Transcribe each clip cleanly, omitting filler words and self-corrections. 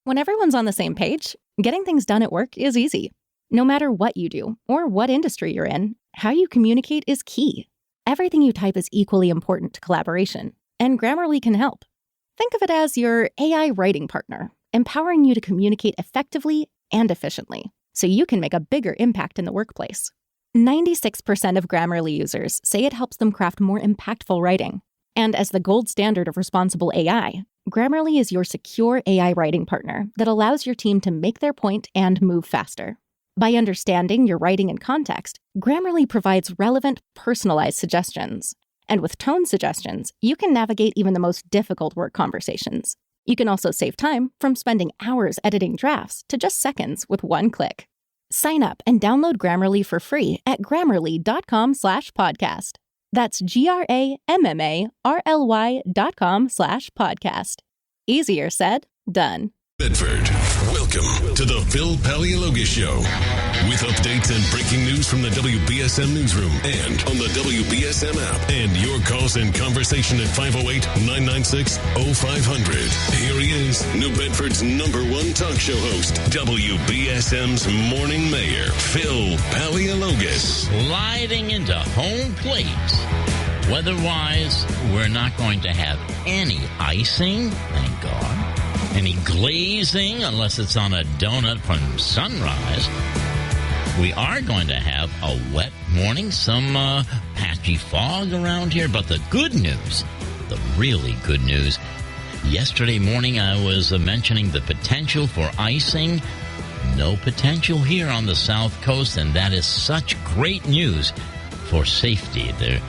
When everyone's on the same page, getting things done at work is easy. No matter what you do or what industry you're in, how you communicate is key. Everything you type is equally important to collaboration, and Grammarly can help. Think of it as your AI writing partner, empowering you to communicate effectively and efficiently, so you can make a bigger impact in the workplace. 96% of Grammarly users say it helps them craft more impactful writing. And as the gold standard of responsible AI, Grammarly is your secure AI writing partner that allows your team to make their point and move faster. By understanding your writing and context, Grammarly provides relevant, personalized suggestions. And with tone suggestions, you can navigate even the most difficult work conversations. You can also save time from spending hours editing drafts to just seconds with one click. Sign up and download Grammarly for free at grammarly.com/podcast. That's GRAMMARLY.com/podcast. Easier said, done. Bedford, welcome to the Phil Paleologus Show. With updates and breaking news from the WBSM newsroom and on the WBSM app. And your calls and conversation at 508-996-0500. Here he is, New Bedford's #1 talk show host, WBSM's morning mayor, Phil Paleologus. Sliding into home plate. Weather-wise, we're not going to have any icing, thank God. Any glazing, unless it's on a donut from sunrise. We are going to have a wet morning, some patchy fog around here. But the good news, the really good news, yesterday morning I was mentioning the potential for icing. No potential here on the South Coast, and that is such great news for safety. There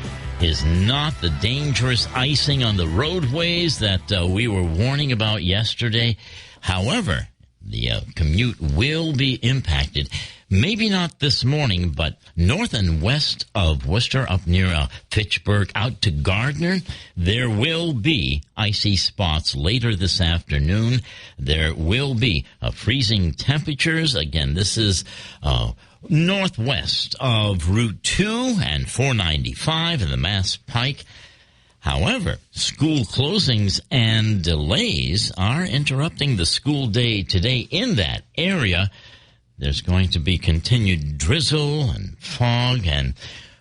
is not the dangerous icing on the roadways that we were warning about yesterday. However, the commute will be impacted. Maybe not this morning, but north and west of Worcester, up near Fitchburg, out to Gardner, there will be icy spots later this afternoon. There will be freezing temperatures. Again, this is northwest of Route 2 and 495 and the Mass Pike. However, school closings and delays are interrupting the school day today in that area. There's going to be continued drizzle and fog, and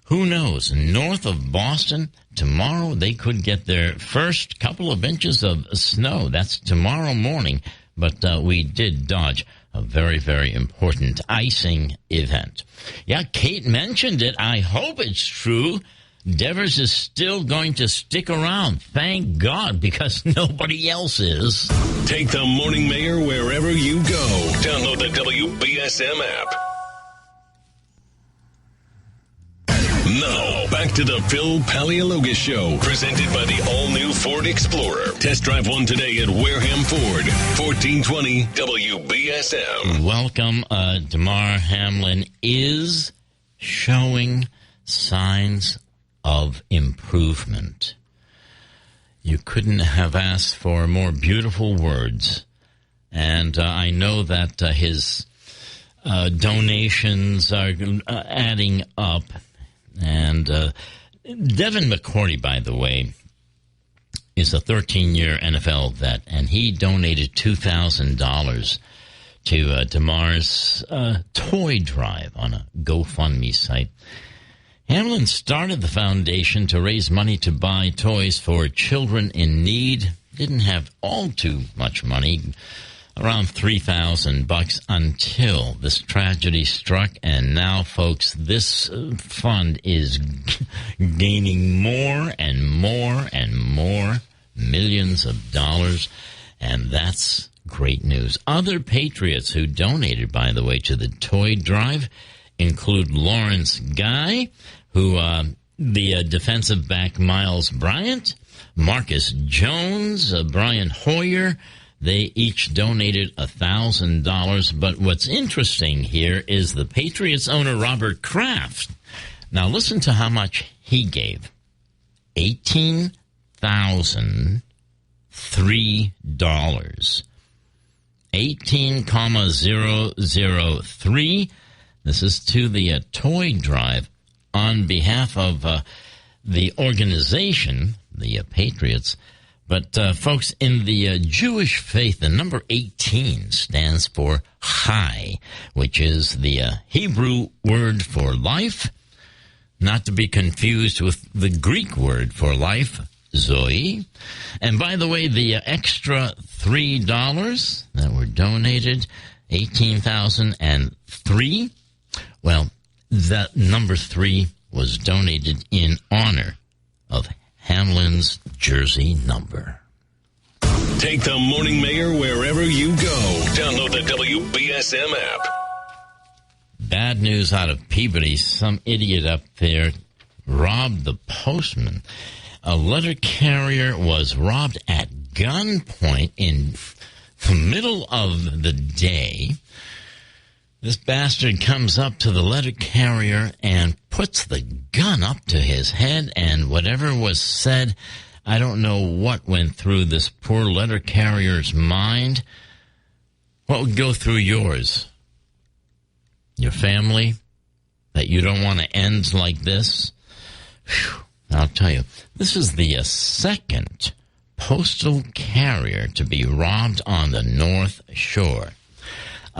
who knows, north of Boston, tomorrow they could get their first couple of inches of snow. That's tomorrow morning, but we did dodge a very, very important icing event. Yeah, Kate mentioned it. I hope it's true. Devers is still going to stick around. Thank God, because nobody else is. Take the Morning Mayor wherever you go. Download the WBSM app. Now, back to the Phil Paleologus Show, presented by the all-new Ford Explorer. Test drive one today at Wareham Ford, 1420 WBSM. Welcome. Damar Hamlin is showing signs of improvement. You couldn't have asked for more beautiful words. And I know that his donations are adding up. And Devin McCourty, by the way, is a 13-year NFL vet, and he donated $2,000 to Damar's toy drive on a GoFundMe site. Hamlin started the foundation to raise money to buy toys for children in need. Didn't have all too much money, around $3,000 until this tragedy struck. And now, folks, this fund is gaining more and more and more millions of dollars. And that's great news. Other patriots who donated, by the way, to the toy drive include Lawrence Guy, who the defensive back Miles Bryant, Marcus Jones, Brian Hoyer. They each donated $1,000. But what's interesting here is the Patriots owner Robert Kraft. Now listen to how much he gave. $18,003. $18,003. This is to the toy drive on behalf of the organization, the Patriots. But, folks, in the Jewish faith, the number 18 stands for Chai, which is the Hebrew word for life, not to be confused with the Greek word for life, Zoe. And by the way, the extra $3 that were donated, 18,003, well, that number 3 was donated in honor of Hamlin's jersey number. Take the Morning Mayor wherever you go. Download the WBSM app. Bad news out of Peabody. Some idiot up there robbed the postman. A letter carrier was robbed at gunpoint in the middle of the day. This bastard comes up to the letter carrier and puts the gun up to his head, and whatever was said, I don't know what went through this poor letter carrier's mind. What would go through yours? Your family? That you don't want to end like this? Whew. I'll tell you, this is the second postal carrier to be robbed on the North Shore.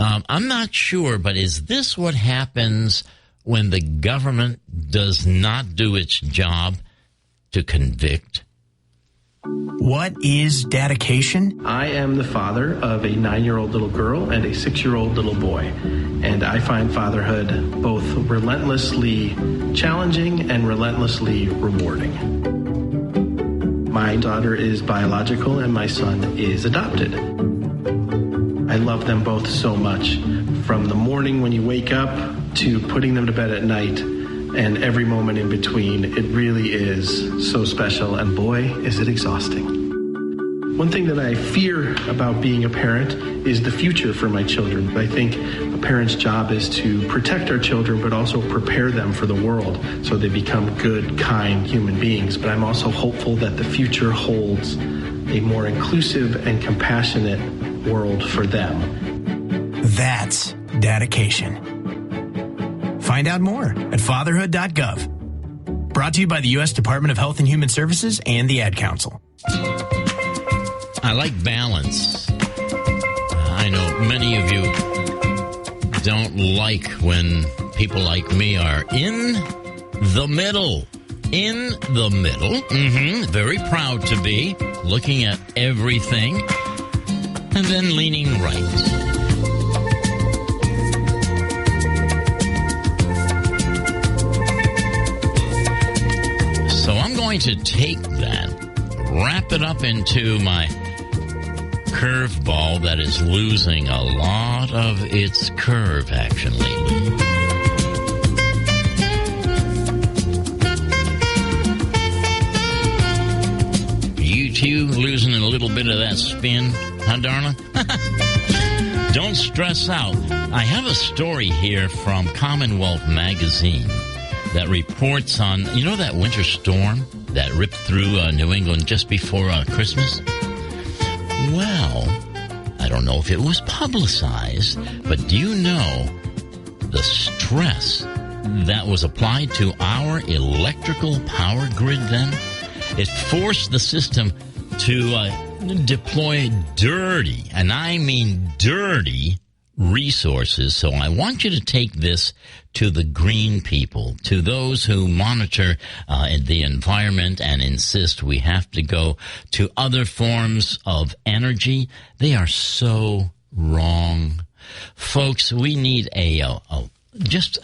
I'm not sure, but is this what happens when the government does not do its job to convict? What is dedication? I am the father of a 9-year-old little girl and a 6-year-old little boy, and I find fatherhood both relentlessly challenging and relentlessly rewarding. My daughter is biological and my son is adopted. I love them both so much, from the morning when you wake up to putting them to bed at night and every moment in between. It really is so special, and boy, is it exhausting. One thing that I fear about being a parent is the future for my children. I think a parent's job is to protect our children, but also prepare them for the world so they become good, kind human beings. But I'm also hopeful that the future holds a more inclusive and compassionate world for them. That's dedication. Find out more at fatherhood.gov. Brought to you by the U.S. Department of Health and Human Services and the Ad Council. I like balance. I know many of you don't like when people like me are in the middle. In the middle. Very proud to be. Looking at everything. And then leaning right. So I'm going to take that, wrap it up into my curveball that is losing a lot of its curve action lately. You two losing a little bit of that spin, huh, darling? Don't stress out. I have a story here from Commonwealth Magazine that reports on, you know, that winter storm that ripped through New England just before Christmas? Well, I don't know if it was publicized, but do you know the stress that was applied to our electrical power grid then? It forced the system to deploy dirty, and I mean dirty, resources. So I want you to take this to the green people, to those who monitor the environment and insist we have to go to other forms of energy. They are so wrong. Folks, we need just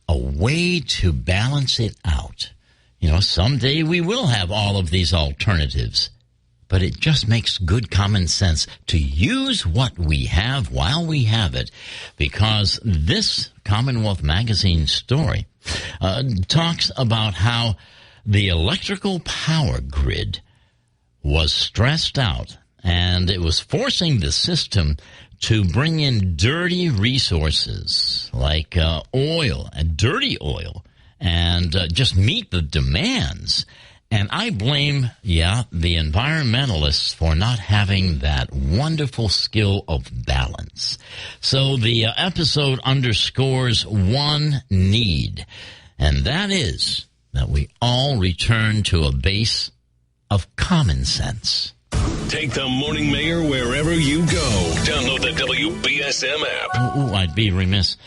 a way to balance it out. You know, someday we will have all of these alternatives. But it just makes good common sense to use what we have while we have it, because this Commonwealth Magazine story talks about how the electrical power grid was stressed out, and it was forcing the system to bring in dirty resources like oil and dirty oil and just meet the demands. And I blame, the environmentalists for not having that wonderful skill of balance. So the episode underscores one need, and that is that we all return to a base of common sense. Take the Morning Mayor wherever you go. Download the WBSM app. Ooh, I'd be remiss.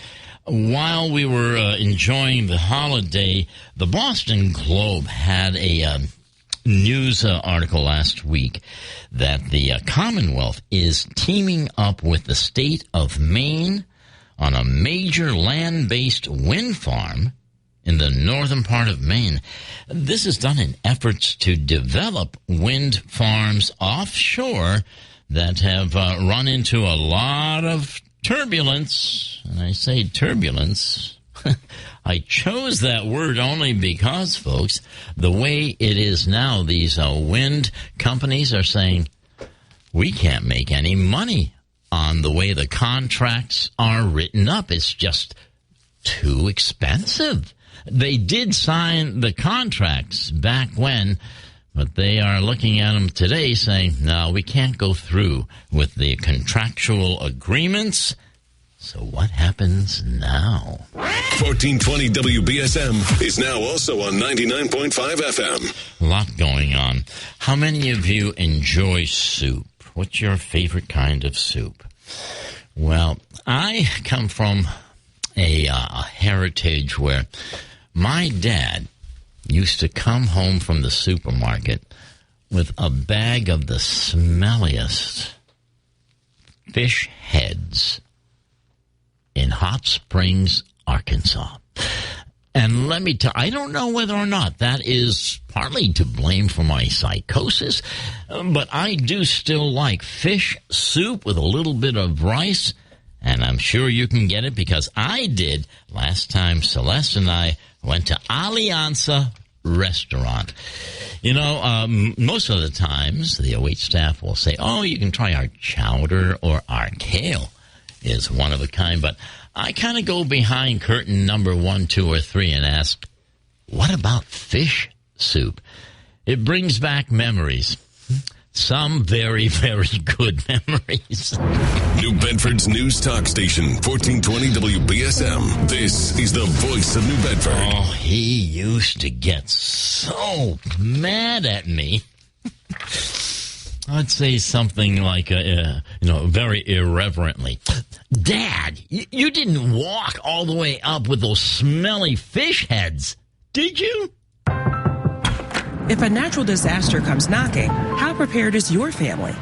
While we were enjoying the holiday, the Boston Globe had a news article last week that the Commonwealth is teaming up with the state of Maine on a major land-based wind farm in the northern part of Maine. This is done in efforts to develop wind farms offshore that have run into a lot of turbulence. And I say turbulence. I chose that word only because, folks, the way it is now, these wind companies are saying, we can't make any money on the way the contracts are written up. It's just too expensive. They did sign the contracts back when, but they are looking at them today saying, no, we can't go through with the contractual agreements. So what happens now? 1420 WBSM is now also on 99.5 FM. A lot going on. How many of you enjoy soup? What's your favorite kind of soup? Well, I come from a heritage where my dad used to come home from the supermarket with a bag of the smelliest fish heads in Hot Springs, Arkansas. And let me tell you, I don't know whether or not that is partly to blame for my psychosis, but I do still like fish soup with a little bit of rice, and I'm sure you can get it because I did last time Celeste and I went to Alianza Restaurant. You know, most of the times the wait staff will say, oh, you can try our chowder or our kale is one of a kind, but I kind of go behind curtain number 1, 2, or 3 and ask, what about fish soup? It brings back memories. Some very, very good memories. New Bedford's news talk station, 1420 WBSM. This is the voice of New Bedford. Oh, he used to get so mad at me. I'd say something like, very irreverently, Dad, you didn't walk all the way up with those smelly fish heads, did you? If a natural disaster comes knocking, how prepared is your family?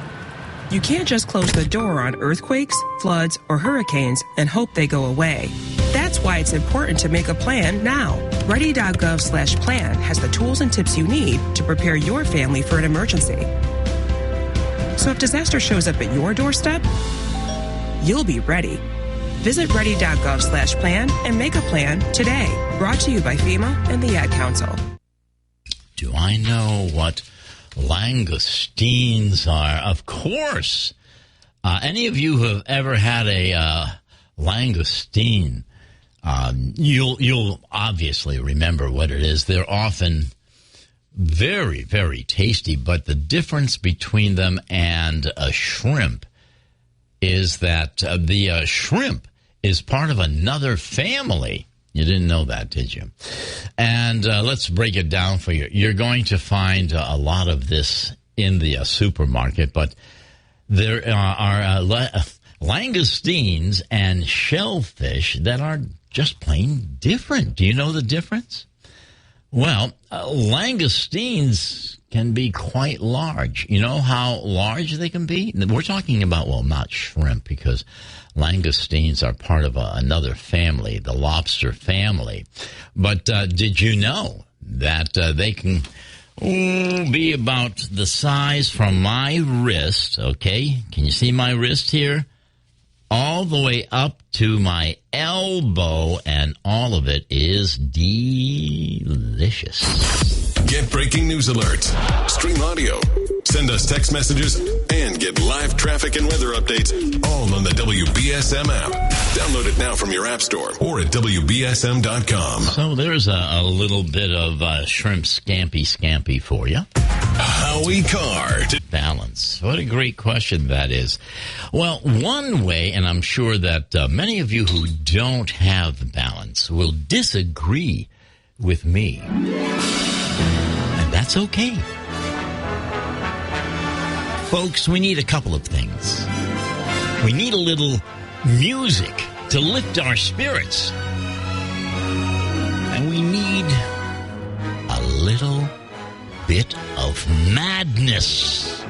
You can't just close the door on earthquakes, floods, or hurricanes and hope they go away. That's why it's important to make a plan now. Ready.gov/plan has the tools and tips you need to prepare your family for an emergency. So if disaster shows up at your doorstep, you'll be ready. Visit ready.gov/plan and make a plan today. Brought to you by FEMA and the Ad Council. Do I know what langoustines are? Of course. Any of you who have ever had a langoustine, you'll obviously remember what it is. They're often very, very tasty, but the difference between them and a shrimp is that the shrimp is part of another family. You didn't know that, did you? And let's break it down for you. You're going to find a lot of this in the supermarket, but there are langoustines and shellfish that are just plain different. Do you know the difference? Well, langoustines can be quite large. You know how large they can be? We're talking about, well, not shrimp, because langoustines are part of another family, the lobster family. But did you know that they can be about the size from my wrist, okay? Can you see my wrist here? All the way up to my elbow, and all of it is delicious. Get breaking news alerts, stream audio, send us text messages, and get live traffic and weather updates all on the WBSM app. Download it now from your app store or at WBSM.com. So there's a little bit of shrimp scampi for you. Howie Carr. Balance. What a great question that is. Well, one way, and I'm sure that many of you who don't have balance will disagree with me. And that's okay. folks, we need a couple of things. We need a little music to lift our spirits. And we need a little bit of madness.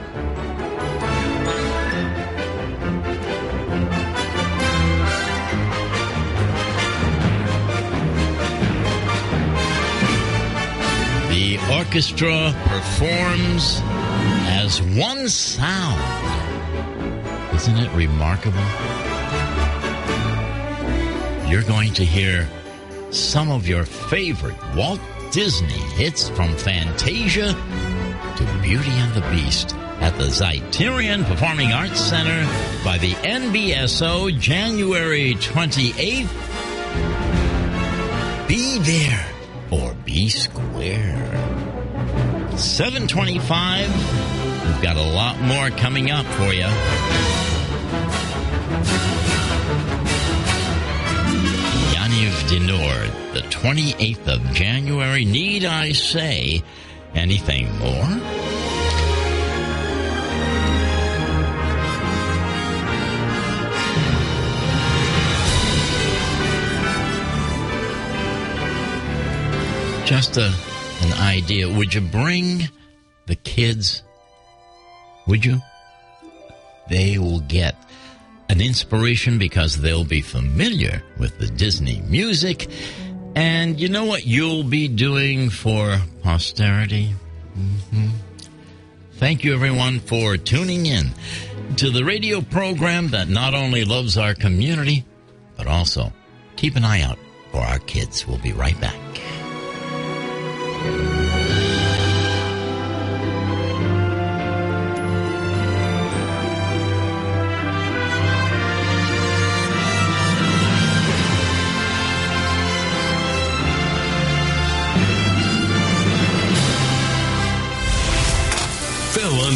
The orchestra performs as one sound. Isn't it remarkable? You're going to hear some of your favorite Walt Disney hits from Fantasia to Beauty and the Beast at the Zeiterion Performing Arts Center by the NBSO January 28th. Be there or be square. 7:25. We've got a lot more coming up for you. Yaniv Dinur, the 28th of January. Need I say anything more? Just an idea. Would you bring the kids? Would you? They will get an inspiration because they'll be familiar with the Disney music. And you know what you'll be doing for posterity? Thank you, everyone, for tuning in to the radio program that not only loves our community, but also keep an eye out for our kids. We'll be right back.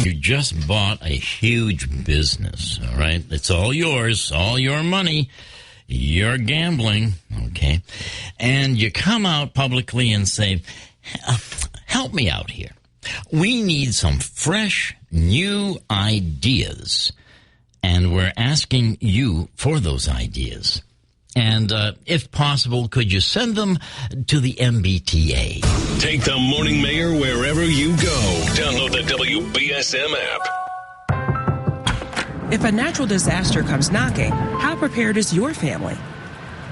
You just bought a huge business, all right? It's all yours, all your money. You're gambling, okay? And you come out publicly and say, help me out here. We need some fresh, new ideas. And we're asking you for those ideas. And if possible, could you send them to the MBTA? Take the Morning Mayor wherever you go. Download the WBSM app. If a natural disaster comes knocking, how prepared is your family?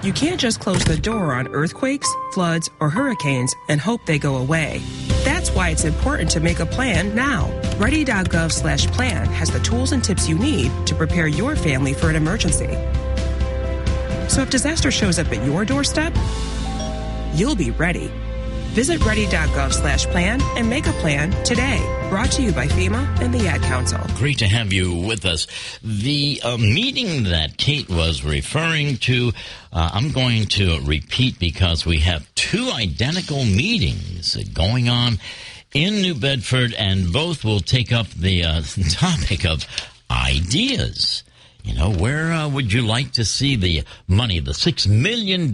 You can't just close the door on earthquakes, floods, or hurricanes and hope they go away. That's why it's important to make a plan now. Ready.gov/plan has the tools and tips you need to prepare your family for an emergency. So if disaster shows up at your doorstep, you'll be ready. Visit ready.gov/plan and make a plan today. Brought to you by FEMA and the Ad Council. Great to have you with us. The meeting that Kate was referring to, I'm going to repeat because we have two identical meetings going on in New Bedford, and both will take up the topic of ideas. You know, where would you like to see the money, the $6 million,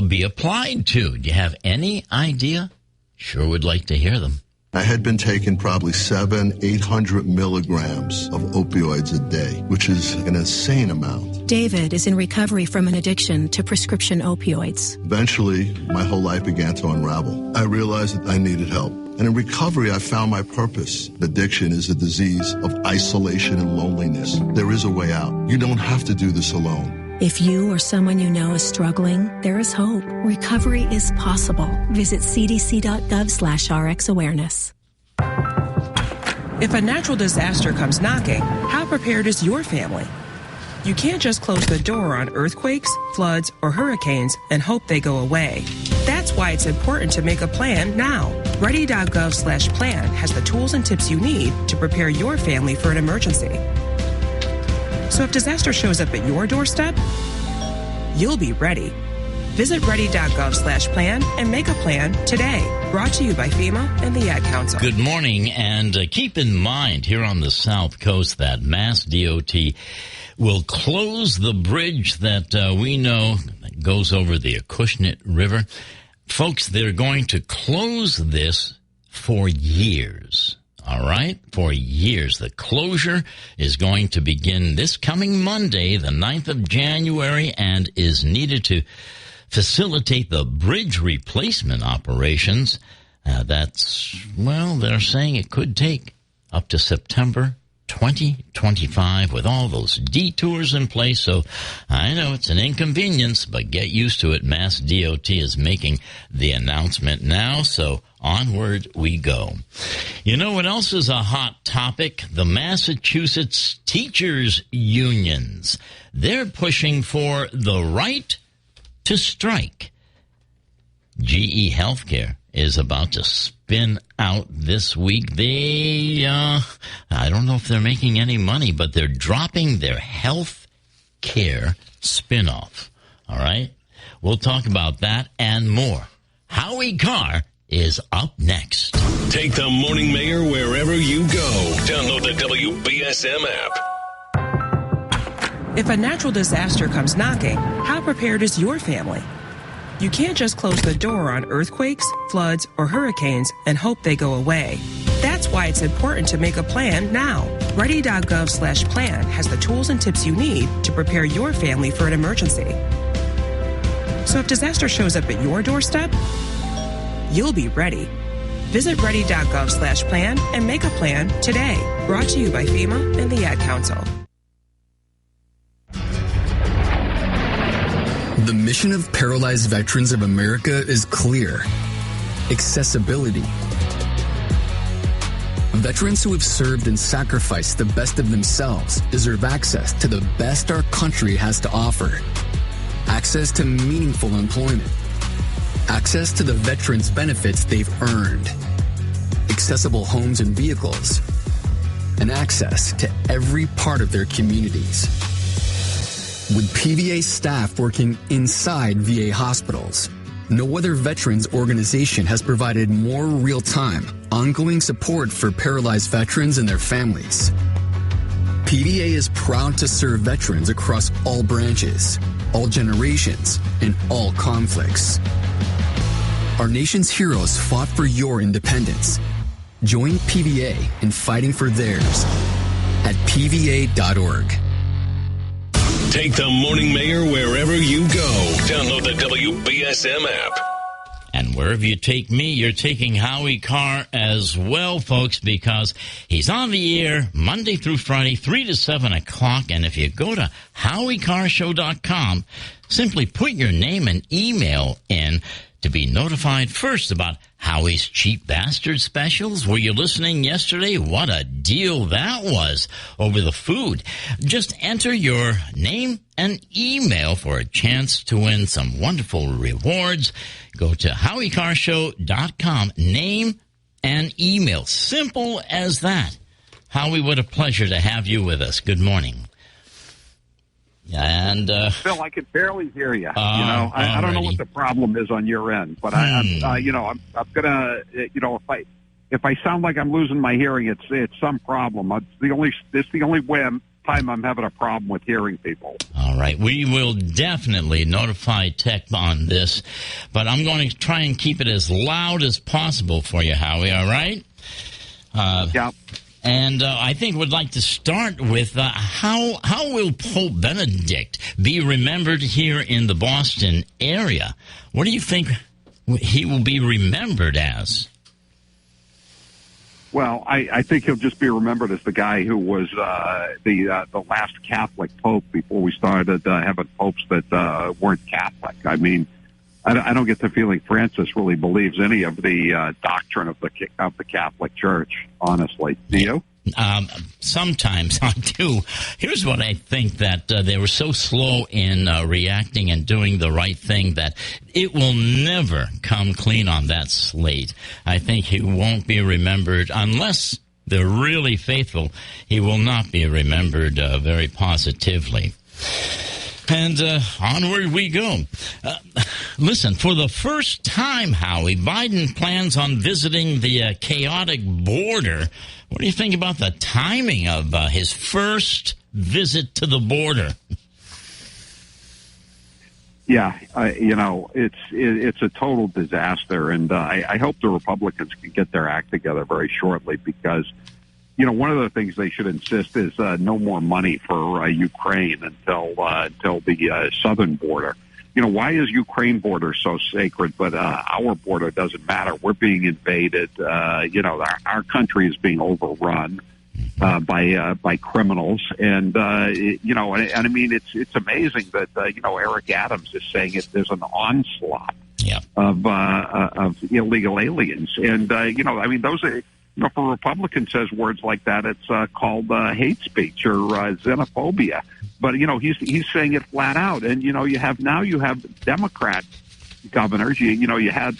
be applied to? Do you have any idea? Sure would like to hear them. I had been taking probably 800 milligrams of opioids a day, which is an insane amount. David is in recovery from an addiction to prescription opioids. Eventually, my whole life began to unravel. I realized that I needed help. And in recovery, I found my purpose. Addiction is a disease of isolation and loneliness. There is a way out. You don't have to do this alone. If you or someone you know is struggling, there is hope. Recovery is possible. Visit cdc.gov/RX awareness. If a natural disaster comes knocking, how prepared is your family? You can't just close the door on earthquakes, floods, or hurricanes and hope they go away. That's why it's important to make a plan now. Ready.gov/plan has the tools and tips you need to prepare your family for an emergency. So if disaster shows up at your doorstep, you'll be ready. Visit ready.gov/plan and make a plan today. Brought to you by FEMA and the Ad Council. Good morning, and keep in mind here on the South Coast that Mass DOT will close the bridge that we know goes over the Acushnet River. Folks, they're going to close this for years. All right, for years. The closure is going to begin this coming Monday, the 9th of January, and is needed to facilitate the bridge replacement operations. They're saying it could take up to September 2025 with all those detours in place. So I know it's an inconvenience, but get used to it. Mass DOT is making the announcement now, so onward we go. You know what else is a hot topic? The Massachusetts Teachers Unions. They're pushing for the right to strike. GE Healthcare is about to spin out this week. I don't know if they're making any money, but they're dropping their health care spinoff. All right? We'll talk about that and more. Howie Carr is up next. Take the Morning Mayor wherever you go. Download the WBSM app. If a natural disaster comes knocking, how prepared is your family? You can't just close the door on earthquakes, floods, or hurricanes and hope they go away. That's why it's important to make a plan now. Ready.gov/plan has the tools and tips you need to prepare your family for an emergency. So if disaster shows up at your doorstep, you'll be ready. Visit ready.gov/plan and make a plan today. Brought to you by FEMA and the Ad Council. The mission of Paralyzed Veterans of America is clear. Accessibility. Veterans who have served and sacrificed the best of themselves deserve access to the best our country has to offer. Access to meaningful employment. Access to the veterans' benefits they've earned. Accessible homes and vehicles. And access to every part of their communities. With PVA staff working inside VA hospitals, no other veterans organization has provided more real-time, ongoing support for paralyzed veterans and their families. PVA is proud to serve veterans across all branches, all generations, and all conflicts. Our nation's heroes fought for your independence. Join PVA in fighting for theirs at PVA.org. Take the Morning Mayor wherever you go. Download the WBSM app. And wherever you take me, you're taking Howie Carr as well, folks, because he's on the air Monday through Friday, 3 to 7 o'clock. And if you go to HowieCarrShow.com, simply put your name and email in to be notified first about Howie's Cheap Bastard specials. Were you listening yesterday? What a deal that was over the food. Just enter your name and email for a chance to win some wonderful rewards. Go to HowieCarrShow.com. Name and email. Simple as that. Howie, what a pleasure to have you with us. Good morning. And Phil, I could barely hear you. I don't know what the problem is on your end, but I'm gonna, if I sound like I'm losing my hearing, it's some problem. It's the only time I'm having a problem with hearing people. All right, we will definitely notify Tech on this, but I'm going to try and keep it as loud as possible for you, Howie. All right? Yeah. And I think we'd like to start with how will Pope Benedict be remembered here in the Boston area? What do you think he will be remembered as? Well, I think he'll just be remembered as the guy who was the last Catholic pope before we started having popes that weren't Catholic. I mean, I don't get the feeling Francis really believes any of the doctrine of the Catholic Church, honestly. Do you? Sometimes I do. Here's what I think, that they were so slow in reacting and doing the right thing that it will never come clean on that slate. I think he won't be remembered unless they're really faithful. He will not be remembered very positively. And onward we go. Listen, for the first time, Howie, Biden plans on visiting the chaotic border. What do you think about the timing of his first visit to the border? Yeah, it's a total disaster, and I hope the Republicans can get their act together very shortly because, one of the things they should insist is no more money for Ukraine until the southern border. Why is Ukraine border so sacred, but our border doesn't matter? We're being invaded. Our country is being overrun by criminals, and I mean it's amazing that Eric Adams is saying there's an onslaught of illegal aliens, and I mean those are for Republicans says words like that it's called hate speech or xenophobia, but he's saying it flat out, and you have Democrat governors, you had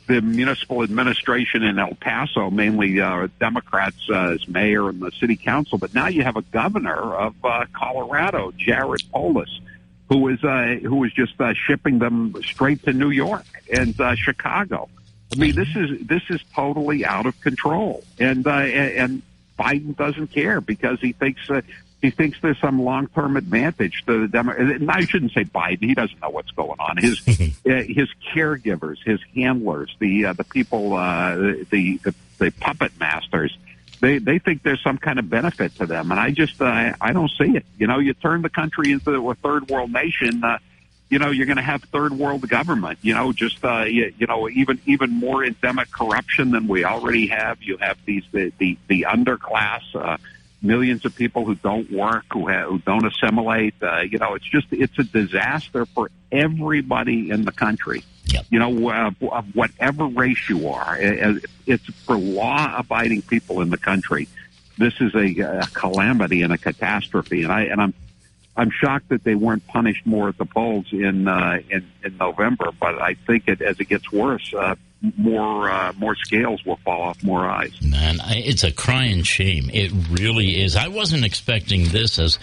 the municipal administration in El Paso, mainly Democrats as mayor and the city council. But now you have a governor of Colorado, Jared Polis, who is just shipping them straight to New York and Chicago. I mean, this is totally out of control, and Biden doesn't care because he thinks there's some long-term advantage to the Democrats. I shouldn't say Biden. He doesn't know what's going on. His caregivers, his handlers, the people, the puppet masters, they think there's some kind of benefit to them. And I don't see it. You turn the country into a third world nation, you're going to have third world government, even more endemic corruption than we already have. You have the underclass, millions of people who don't work, who don't assimilate. It's a disaster for everybody in the country. Yep. Of whatever race you are. It's for law-abiding people in the country. This is a calamity and a catastrophe. And I'm shocked that they weren't punished more at the polls in November. But I think as it gets worse, more scales will fall off more eyes. Man, it's a crying shame. It really is. I wasn't expecting this, as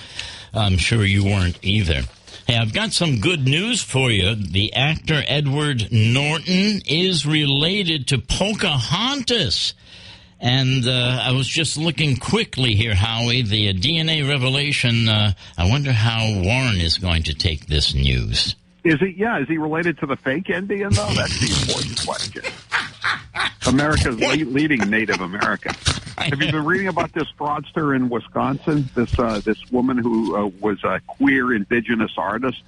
I'm sure you weren't either. Hey, I've got some good news for you. The actor Edward Norton is related to Pocahontas. And I was just looking quickly here, Howie, the DNA revelation. I wonder how Warren is going to take this news. Is he related to the fake Indian, though? That's the important question. America's leading Native American. Have you been reading about this fraudster in Wisconsin? This woman who was a queer indigenous artist?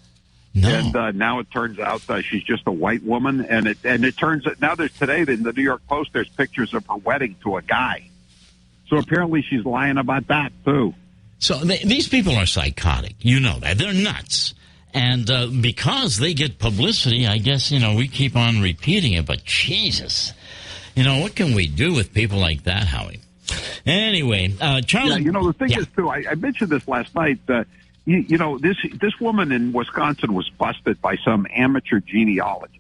No. And now it turns out she's just a white woman. And it turns out now today in the New York Post, there's pictures of her wedding to a guy. So apparently she's lying about that, too. So these people are psychotic. You know that. They're nuts. And because they get publicity, I guess, we keep on repeating it. But Jesus, what can we do with people like that, Howie? Anyway, Charlie. Yeah, the thing is, too, I mentioned this last night. This woman in Wisconsin was busted by some amateur genealogist.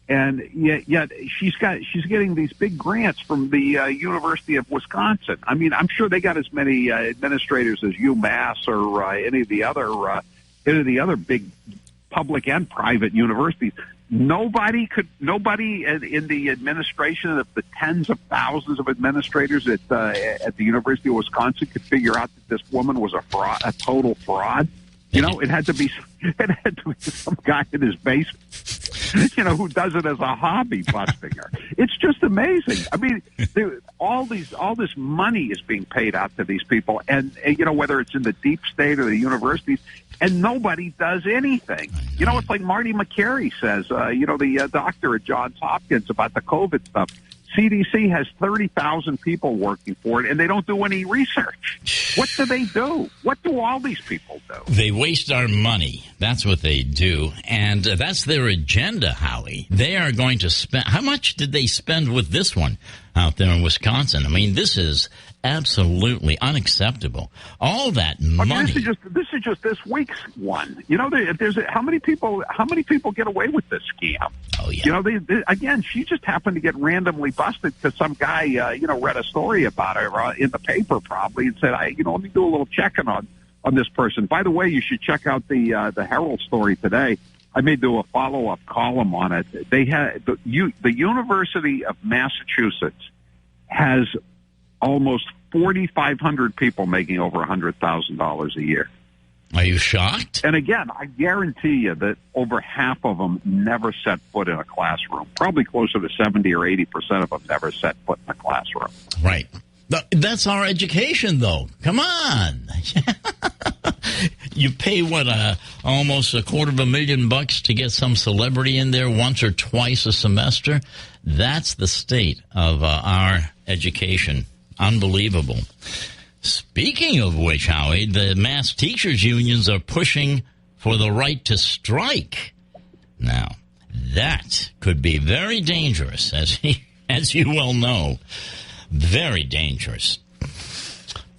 And yet she's getting these big grants from the University of Wisconsin. I mean, I'm sure they got as many administrators as UMass or any of the other big public and private universities. Nobody in the administration of the tens of thousands of administrators at the University of Wisconsin could figure out that this woman was a total fraud. It had to be some guy in his basement, who does it as a hobby, busting her. It's just amazing. I mean, all this money is being paid out to these people, and whether it's in the deep state or the universities, and nobody does anything. It's like Marty McCary says, the doctor at Johns Hopkins about the COVID stuff. CDC has 30,000 people working for it, and they don't do any research. What do they do? What do all these people do? They waste our money. That's what they do. And that's their agenda, Howie. They are going to spend... How much did they spend with this one out there in Wisconsin? I mean, this is absolutely unacceptable. All that money... I mean, this is just this week's one. How many people get away with this scam? Oh, yeah. Again, she just happened to get randomly busted because some guy, read a story about her in the paper probably and said, let me do a little checking on this person. By the way, you should check out the Herald story today. I may do a follow-up column on it. They had the University of Massachusetts has almost 4,500 people making over $100,000 a year. Are you shocked? And again, I guarantee you that over half of them never set foot in a classroom. Probably closer to 70 or 80% of them never set foot in a classroom. Right. That's our education, though. Come on. You pay, almost $250,000 to get some celebrity in there once or twice a semester? That's the state of our education. Unbelievable. Speaking of which, Howie, the mass teachers unions are pushing for the right to strike. Now, that could be very dangerous, as you well know. Very dangerous.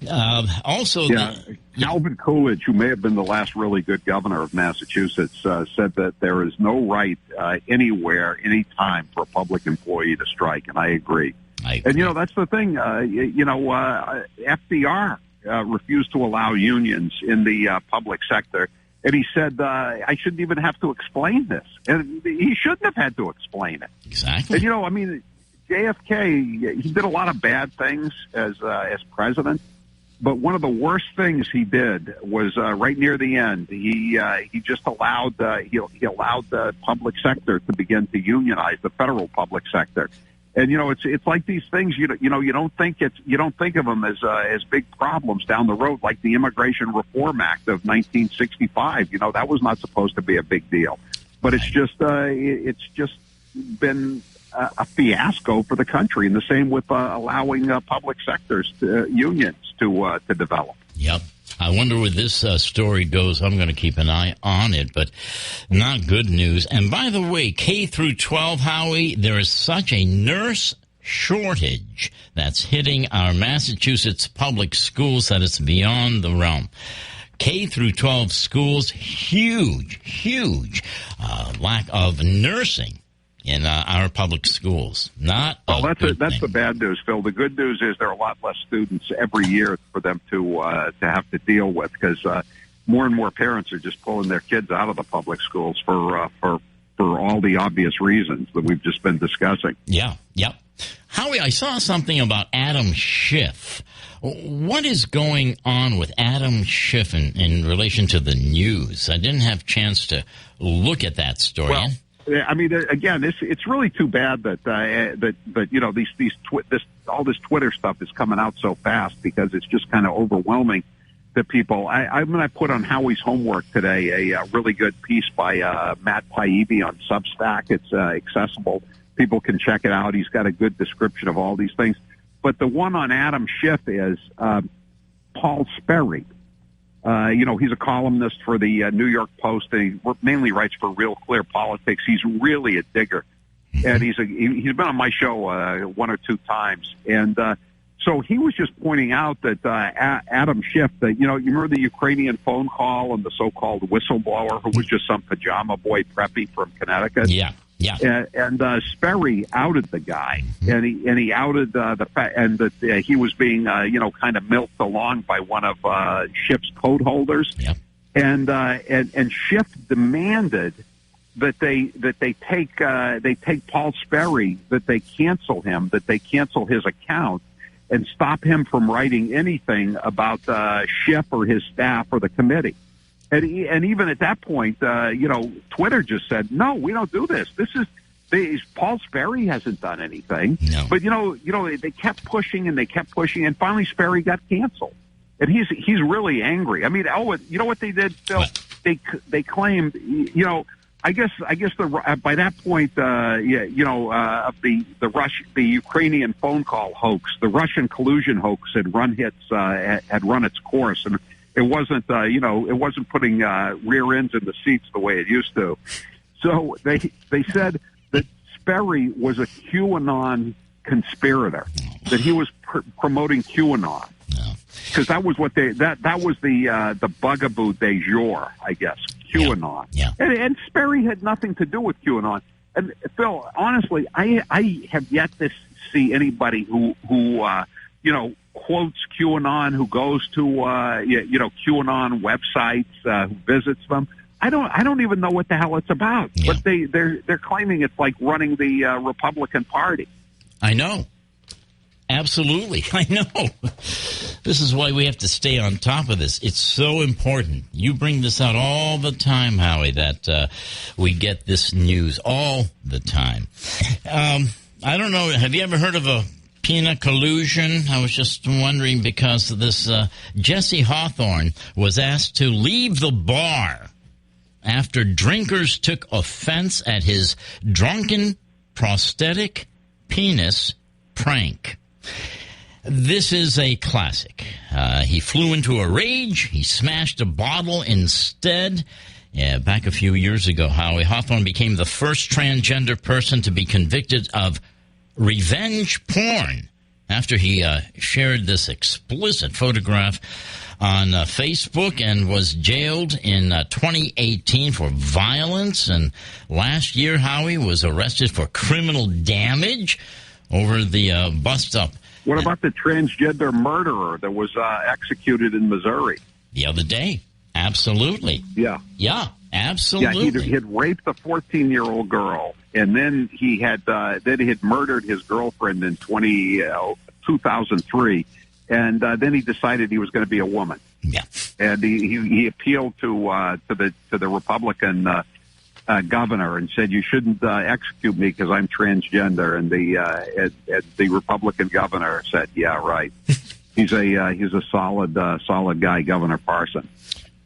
Calvin Coolidge, who may have been the last really good governor of Massachusetts, said that there is no right anywhere, anytime for a public employee to strike, and I agree. And, that's the thing. FDR refused to allow unions in the public sector. And he said, I shouldn't even have to explain this. And he shouldn't have had to explain it. Exactly. And, JFK, he did a lot of bad things as president. But one of the worst things he did was right near the end. He just allowed he allowed the public sector to begin to unionize the federal public sector. And it's like these things you don't think of them as big problems down the road, like the Immigration Reform Act of 1965. That was not supposed to be a big deal, but it's just been a fiasco for the country. And the same with allowing public sectors unions to develop. Yep. I wonder where this story goes. I'm going to keep an eye on it, but not good news. And by the way, K through 12, Howie, there is such a nurse shortage that's hitting our Massachusetts public schools that it's beyond the realm. K through 12 schools, huge lack of nursing in our public schools. That's the bad news, Phil. The good news is there are a lot less students every year for them to have to deal with, because more and more parents are just pulling their kids out of the public schools for all the obvious reasons that we've just been discussing. Yeah. Howie, I saw something about Adam Schiff. What is going on with Adam Schiff in relation to the news? I didn't have a chance to look at that story. Well, I mean, again, it's really too bad that all this Twitter stuff is coming out so fast, because it's just kind of overwhelming to people. I put on Howie's homework today a really good piece by Matt Taibbi on Substack. It's accessible. People can check it out. He's got a good description of all these things. But the one on Adam Schiff is Paul Sperry. He's a columnist for the New York Post. He mainly writes for Real Clear Politics. He's really a digger, and he's been on my show one or two times. And so he was just pointing out that Adam Schiff, you remember the Ukrainian phone call and the so-called whistleblower who was just some pajama boy preppy from Connecticut. Yeah. And Sperry outed the guy, and he outed the fact, and that he was being kind of milked along by one of Schiff's code holders. Yep. And Schiff demanded that they take Paul Sperry, that they cancel him, that they cancel his account, and stop him from writing anything about Schiff or his staff or the committee. And even at that point, Twitter just said, no, we don't do this. Paul Sperry hasn't done anything. No. But, they kept pushing and finally Sperry got canceled. And he's really angry. I mean, you know what they did, Phil? What? They claimed, I guess by that point, the Ukrainian phone call hoax, the Russian collusion hoax had run its course, and it wasn't putting rear ends in the seats the way it used to. So they said that Sperry was a QAnon conspirator, that he was promoting QAnon. Because that was what that was the bugaboo du jour, I guess, QAnon. Yeah. And Sperry had nothing to do with QAnon. And Phil, honestly, I have yet to see anybody who quotes QAnon, who goes to QAnon websites, who visits them. I don't even know what the hell it's about. Yeah. But they're claiming it's like running the Republican Party. I know. Absolutely. I know. This is why we have to stay on top of this. It's so important. You bring this out all the time, Howie, that we get this news all the time. I don't know. Have you ever heard of a peanut collusion? I was just wondering because this Jesse Hawthorne was asked to leave the bar after drinkers took offense at his drunken prosthetic penis prank. This is a classic. He flew into a rage. He smashed a bottle instead. Yeah, back a few years ago, Howie Hawthorne became the first transgender person to be convicted of revenge porn after he shared this explicit photograph on Facebook and was jailed in 2018 for violence. And last year, Howie was arrested for criminal damage over the bust-up. What about the transgender murderer that was executed in Missouri? The other day. Absolutely. Yeah. Yeah, absolutely. Yeah, he had raped a 14-year-old girl, and then he had murdered his girlfriend in 2003, and then he decided he was going to be a woman. Yeah. And he appealed to the Republican governor and said, "You shouldn't execute me because I'm transgender." And the Republican governor said, "Yeah, right." He's a solid guy, Governor Parson.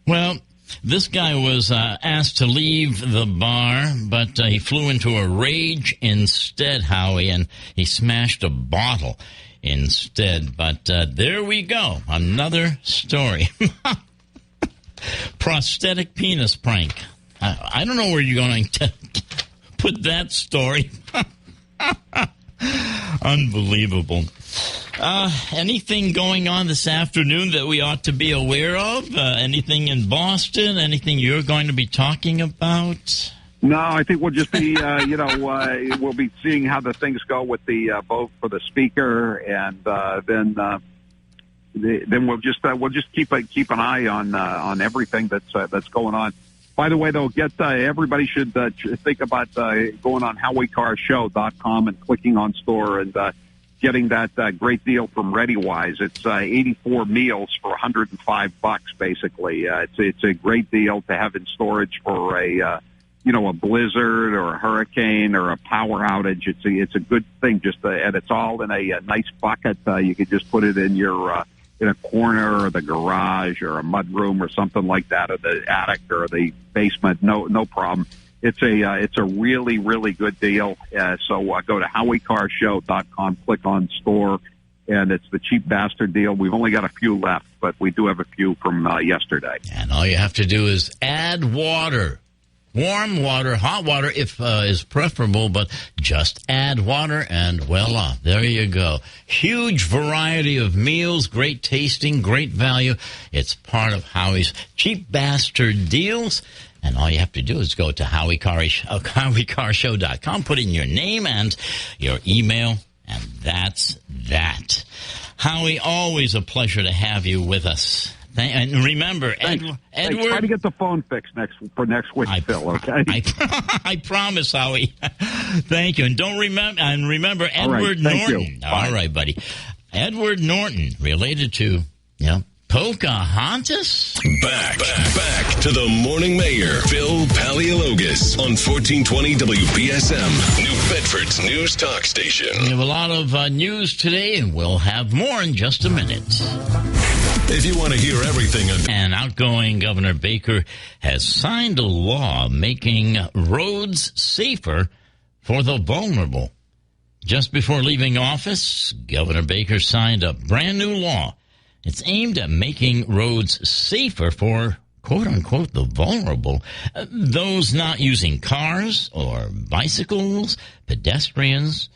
Well, this guy was asked to leave the bar, but he flew into a rage instead, Howie, and he smashed a bottle instead. But there we go, another story. Prosthetic penis prank. I don't know where you're going to put that story. Unbelievable. Anything going on this afternoon that we ought to be aware of? Anything in Boston? Anything you're going to be talking about? No, I think we'll just be, we'll be seeing how the things go with the vote for the speaker, and then we'll just keep an eye on everything that's going on. By the way, though, everybody should think about going on HowieCarShow.com and clicking on store and getting that great deal from ReadyWise. It's 84 meals for $105, basically. It's a great deal to have in storage for a blizzard or a hurricane or a power outage. It's a good thing. And it's all in a nice bucket. You could just put it in your in a corner or the garage or a mudroom or something like that, or the attic or the basement. No problem. It's a really, really good deal. So go to HowieCarShow.com, click on store, and it's the cheap bastard deal. We've only got a few left, but we do have a few from yesterday. And all you have to do is add water. Warm water, hot water if is preferable, but just add water and voila, there you go. Huge variety of meals, great tasting, great value. It's part of Howie's Cheap Bastard Deals. And all you have to do is go to HowieCarShow.com, put in your name and your email, and that's that. Howie, always a pleasure to have you with us. And remember, Edward... Try to get the phone fixed next week, Phil, okay? I promise, Howie. Thank you. And remember Edward Norton. All right, buddy. Edward Norton, related to, Pocahontas? Back to the Morning Mayor, Phil Paleologos on 1420 WBSM, New Bedford's News Talk Station. We have a lot of news today, and we'll have more in just a minute. If you want to hear everything... An outgoing Governor Baker has signed a law making roads safer for the vulnerable. Just before leaving office, Governor Baker signed a brand new law. It's aimed at making roads safer for, quote-unquote, the vulnerable, those not using cars or bicycles, pedestrians,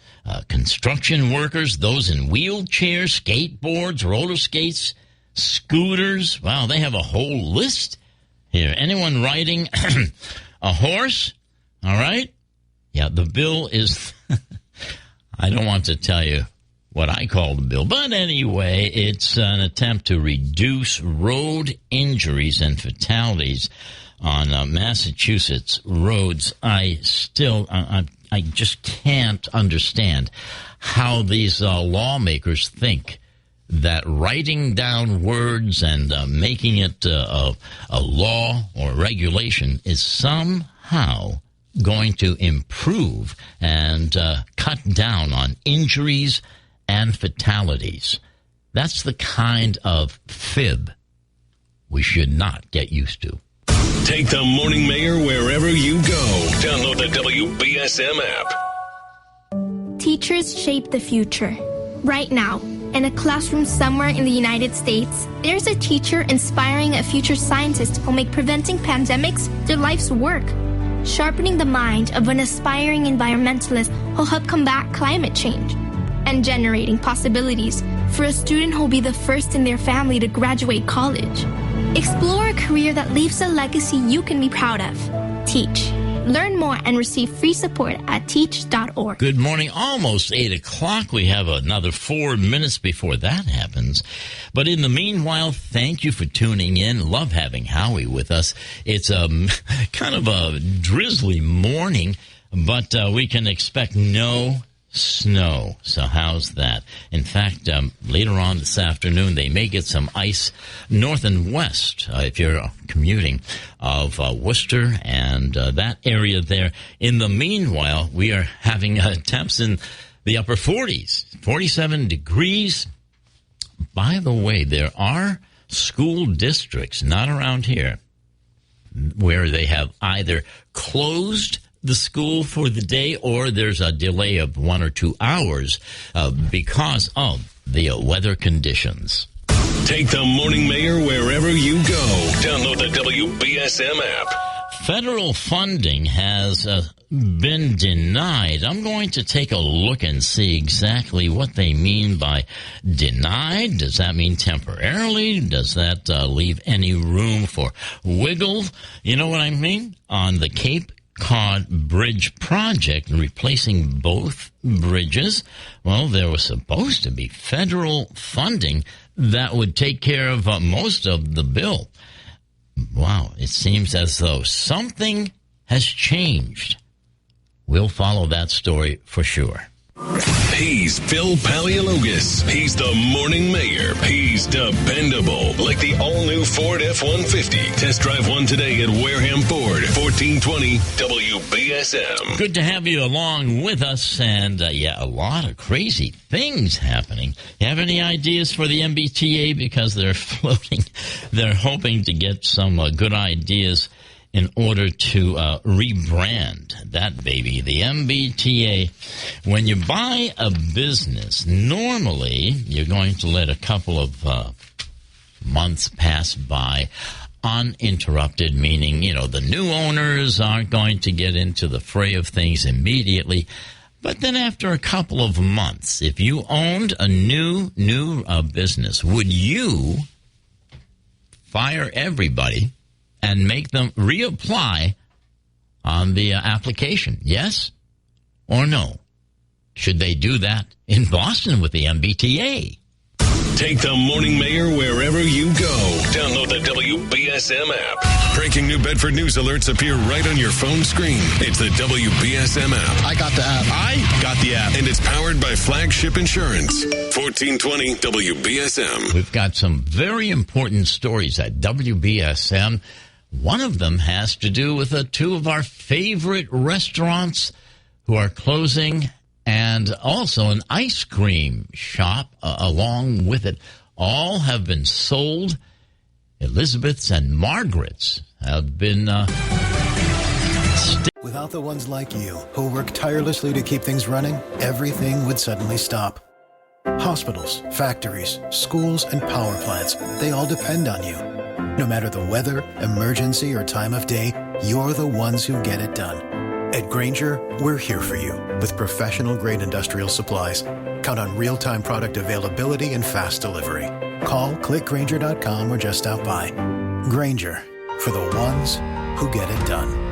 construction workers, those in wheelchairs, skateboards, roller skates, scooters. Wow, they have a whole list here. Anyone riding a horse? All right. Yeah, the bill is... I don't want to tell you what I call the bill. But anyway, it's an attempt to reduce road injuries and fatalities on Massachusetts roads. I just can't understand how these lawmakers think that writing down words and making it a law or regulation is somehow going to improve and cut down on injuries and fatalities. That's the kind of fib we should not get used to. Take the Morning Mayor wherever you go. Download the WBSM app. Teachers shape the future. Right now, in a classroom somewhere in the United States, there's a teacher inspiring a future scientist who'll make preventing pandemics their life's work. Sharpening the mind of an aspiring environmentalist who'll help combat climate change. And generating possibilities for a student who'll be the first in their family to graduate college. Explore a career that leaves a legacy you can be proud of. Teach. Learn more and receive free support at teach.org. Good morning. Almost 8 o'clock. We have another 4 minutes before that happens. But in the meanwhile, thank you for tuning in. Love having Howie with us. It's kind of a drizzly morning, but we can expect no snow. So how's that? In fact, later on this afternoon, they may get some ice north and west if you're commuting of Worcester and that area there. In the meanwhile, we are having temps in the upper 40s, 47 degrees. By the way, there are school districts, not around here, where they have either closed the school for the day or there's a delay of 1 or 2 hours because of the weather conditions. Take the Morning Mayor wherever you go. Download the WBSM app. Federal funding has been denied. I'm going to take a look and see exactly what they mean by denied. Does that mean temporarily? Does that leave any room for wiggle? You know what I mean? On the Cape Cod Bridge project, replacing both bridges, well, there was supposed to be federal funding that would take care of most of the bill. Wow, it seems as though something has changed. We'll follow that story for sure. He's Phil Paleologos. He's the Morning Mayor. He's dependable, like the all-new Ford F-150. Test drive one today at Wareham Ford, 1420 WBSM. Good to have you along with us, and a lot of crazy things happening. You have any ideas for the MBTA? Because they're floating, they're hoping to get some good ideas in order to rebrand that baby, the MBTA. When you buy a business, normally you're going to let a couple of months pass by uninterrupted, meaning, the new owners aren't going to get into the fray of things immediately. But then after a couple of months, if you owned a new business, would you fire everybody and make them reapply on the application? Yes or no? Should they do that in Boston with the MBTA? Take the Morning Mayor wherever you go. Download the WBSM app. Breaking New Bedford news alerts appear right on your phone screen. It's the WBSM app. I got the app. I got the app. And it's powered by Flagship Insurance. 1420 WBSM. We've got some very important stories at WBSM. One of them has to do with two of our favorite restaurants who are closing, and also an ice cream shop along with it. All have been sold. Elizabeth's and Margaret's have been... Without the ones like you, who work tirelessly to keep things running, everything would suddenly stop. Hospitals, factories, schools, and power plants, they all depend on you. No matter the weather, emergency, or time of day, you're the ones who get it done. At Grainger, we're here for you with professional-grade industrial supplies. Count on real-time product availability and fast delivery. Call, click Grainger.com, or just stop by. Grainger, for the ones who get it done.